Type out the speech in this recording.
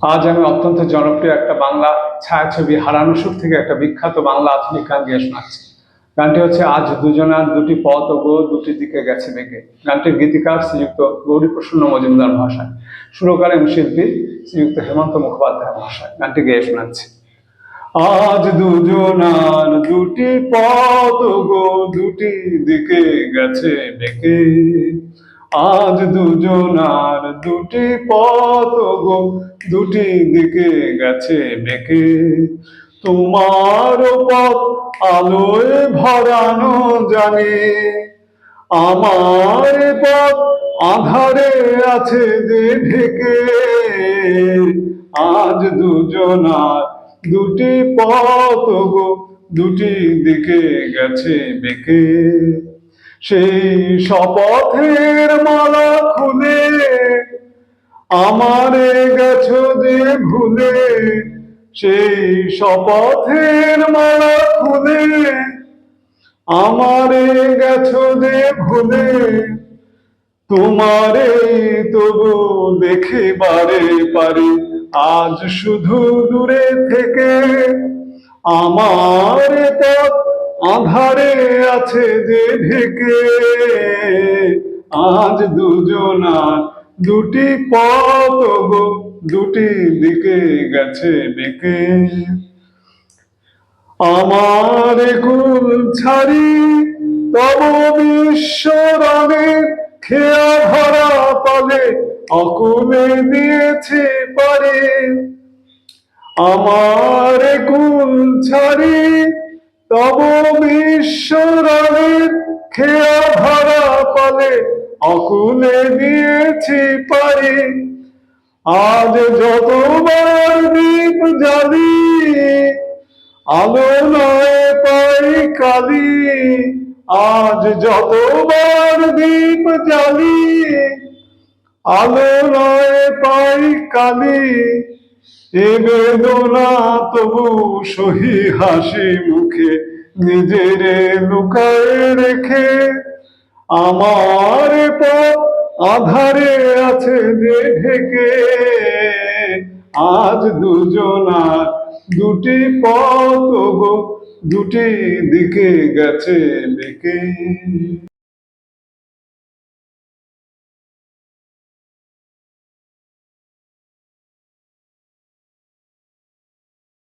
আজ আমি অত্যন্ত জনপ্রিয় একটা বাংলা ছায়াছবি হারানো সুখ থেকে একটা বিখ্যাত বাংলা আধুনিক গান গেয়ে শোনাচ্ছি। গানটি হচ্ছে আজ দুজনার দুটি পথ ও গো দুটি দিকে গেছে বেঁকে। গানটির গীতিকার শ্রীযুক্ত গৌরীপ্রসন্ন মজুমদার ভাষায়, সুরকার এবং শিল্পী শ্রীযুক্ত হেমন্ত মুখোপাধ্যায় ভাষায় গানটি গেয়ে শোনাচ্ছি। আজ দুজনার দুটি পথ গো দুটি দিকে গেছে বেঁকে। আজ দুজনার দুটি পথ গো দুটি দিকে গেছে বেঁকে। তোমার পথ আলোয় ভরানো জানে, আমার পথ আধারে আছে যে ঢেকে। আজ দুজনার দুটি পথ গো দুটি দিকে গেছে বেঁকে। সেই শপথের মালা খুলে আমারে গেছো যে ভুলে। সেই শপথের মালা খুলে আমারে গেছো যে ভুলে। তোমারে তবু দেখে বারে পারি আজ শুধু দূরে থেকে। আমার পথ আধারে আছে যে ঢেকে। আজ দুজনার দুটি পথ গো দুটি দিকে গেছে বেঁকে। আমার কুল ছাড়ি তব বিশ্বরণে খেয়া ধরা পালে অকুলে দিয়েছে পারে। আমার কুল ছাড়ি তব বিশ্বরণে খেয়া ধরা পালে অকুলে দিয়েছি পারে। আজ যতবার দীপ জ্বালি আলো নয় পাই কালি। আজ যতবার দীপ জ্বালি আলো নয় পাই কালি। এ বেদনা তবু সহি হাসি মুখে নিজেরে লুকায় রেখে। আমার পথ আধারে আছে যে ঢেকে। আজ দুজনার দুটি পথ গো দুটি দিকে গেছে বেঁকে।